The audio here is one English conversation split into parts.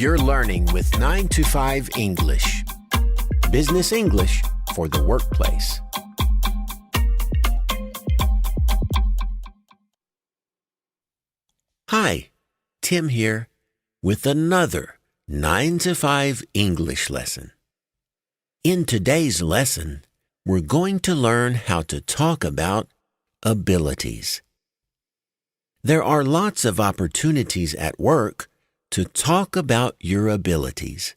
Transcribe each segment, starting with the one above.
You're learning with 9 to 5 English. Business English for the workplace. Hi, Tim here with another 9 to 5 English lesson. In today's lesson, we're going to learn how to talk about abilities. There are lots of opportunities at work to talk about your abilities.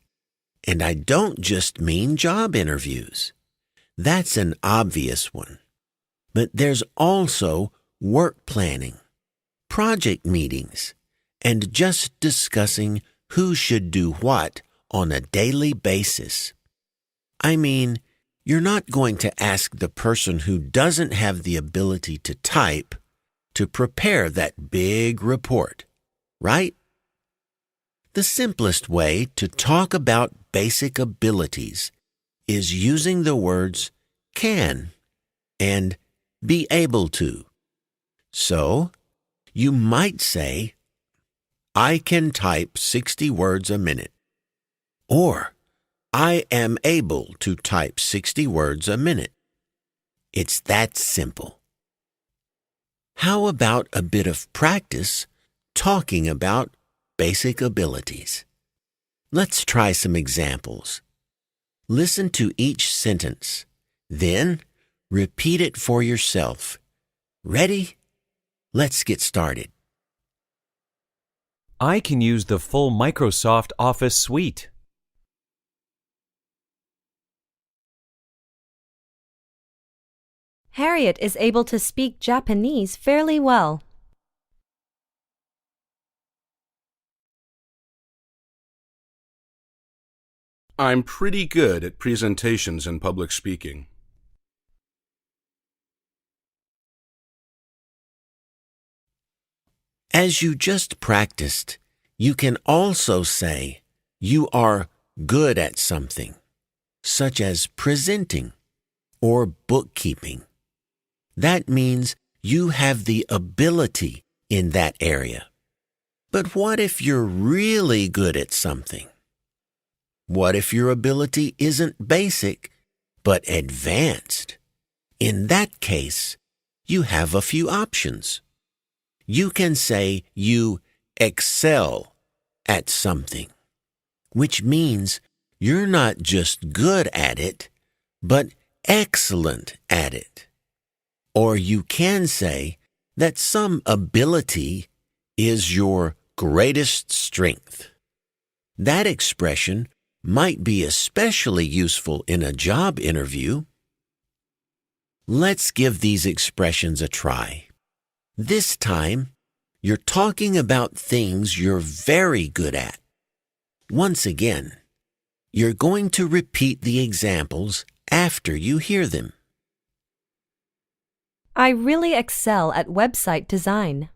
And I don't just mean job interviews. That's an obvious one. But there's also work planning, project meetings, and just discussing who should do what on a daily basis. I mean, you're not going to ask the person who doesn't have the ability to type to prepare that big report, right? The simplest way to talk about basic abilities is using the words can and be able to. So, you might say, I can type 60 words a minute, or I am able to type 60 words a minute. It's that simple. How about a bit of practice talking about basic abilities? Let's try some examples. Listen to each sentence, then repeat it for yourself. Ready? Let's get started. I can use the full Microsoft Office suite. Harriet is able to speak Japanese fairly well. I'm pretty good at presentations and public speaking. As you just practiced, you can also say you are good at something, such as presenting or bookkeeping. That means you have the ability in that area. But what if you're really good at something? What if your ability isn't basic, but advanced? In that case, you have a few options. You can say you excel at something, which means you're not just good at it, but excellent at it. Or you can say that some ability is your greatest strength. That expression might be especially useful in a job interview. Let's give these expressions a try. This time, you're talking about things you're very good at. Once again, you're going to repeat the examples after you hear them. I really excel at website design.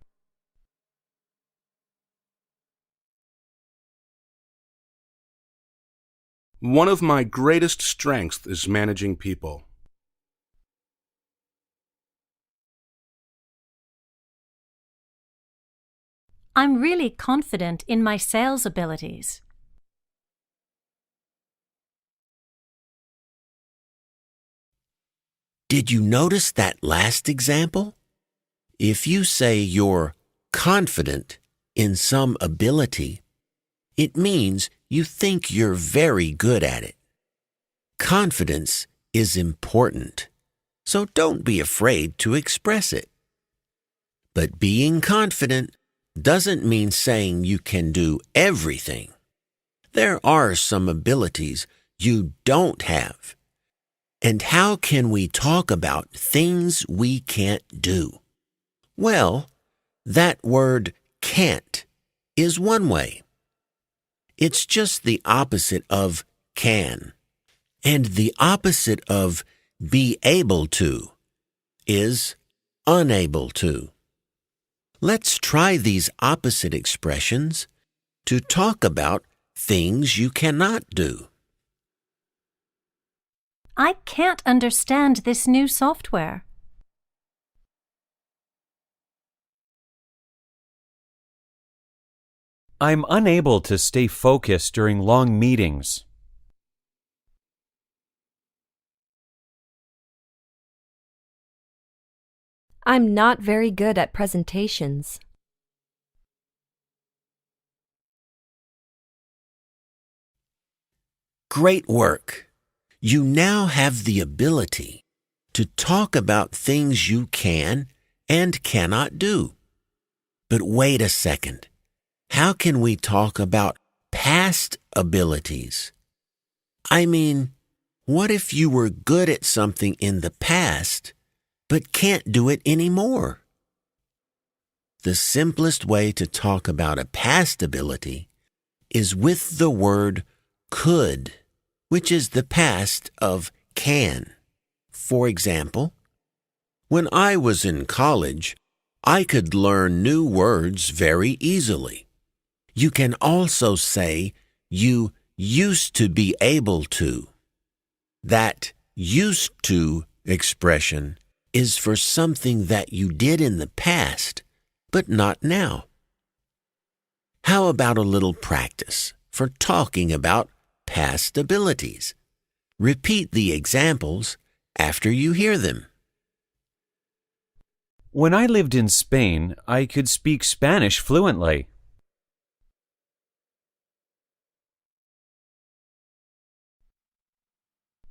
One of my greatest strengths is managing people. I'm really confident in my sales abilities. Did you notice that last example? If you say you're confident in some ability, it means you think you're very good at it. Confidence is important, so don't be afraid to express it. But being confident doesn't mean saying you can do everything. There are some abilities you don't have. And how can we talk about things we can't do? Well, that word can't is one way. It's just the opposite of can. And the opposite of be able to is unable to. Let's try these opposite expressions to talk about things you cannot do. I can't understand this new software. I'm unable to stay focused during long meetings. I'm not very good at presentations. Great work! You now have the ability to talk about things you can and cannot do. But wait a second. How can we talk about past abilities? I mean, what if you were good at something in the past, but can't do it anymore? The simplest way to talk about a past ability is with the word could, which is the past of can. For example, when I was in college, I could learn new words very easily. You can also say you used to be able to. That used to expression is for something that you did in the past, but not now. How about a little practice for talking about past abilities? Repeat the examples after you hear them. When I lived in Spain, I could speak Spanish fluently.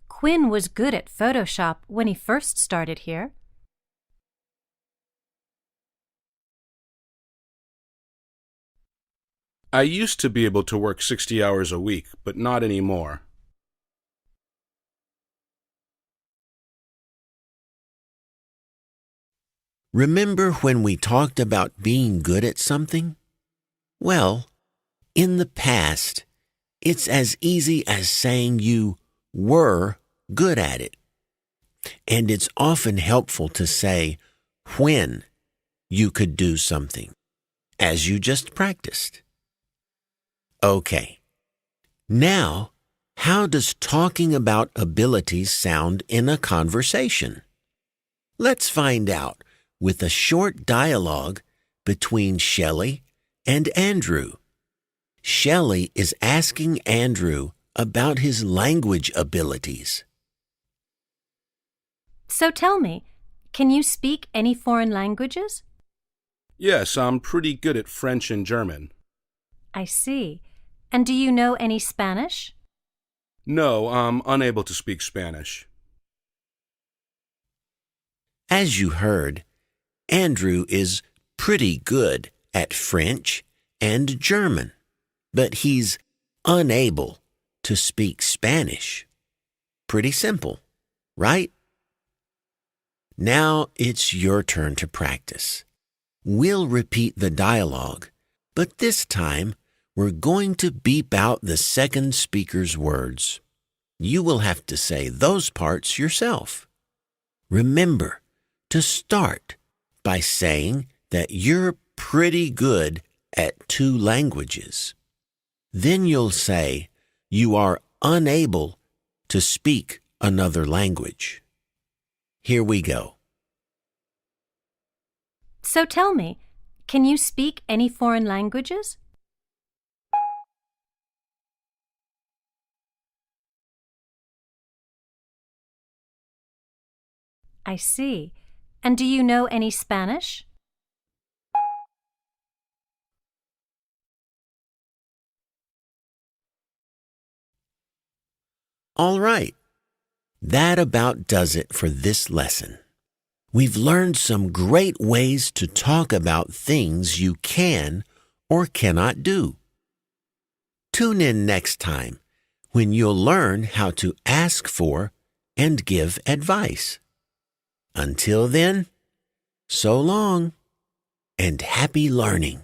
Quinn was good at Photoshop when he first started here. I used to be able to work 60 hours a week, but not anymore. Remember when we talked about being good at something? Well, in the past, it's as easy as saying you were good at it. And it's often helpful to say when you could do something, as you just practiced. Okay. Now, how does talking about abilities sound in a conversation? Let's find out with a short dialogue between Shelley and Andrew. Shelley is asking Andrew about his language abilities. So tell me, can you speak any foreign languages? Yes, I'm pretty good at French and German. I see. And do you know any Spanish? No, I'm unable to speak Spanish. As you heard, Andrew is pretty good at French and German, but he's unable to speak Spanish. Pretty simple, right? Now it's your turn to practice. We'll repeat the dialogue, but this time we're going to beep out the second speaker's words. You will have to say those parts yourself. Remember to start by saying that you're pretty good at 2 languages. Then you'll say you are unable to speak another language. Here we go. So tell me, can you speak any foreign languages? I see. And do you know any Spanish? All right. That about does it for this lesson. We've learned some great ways to talk about things you can or cannot do. Tune in next time when you'll learn how to ask for and give advice. Until then, so long and happy learning.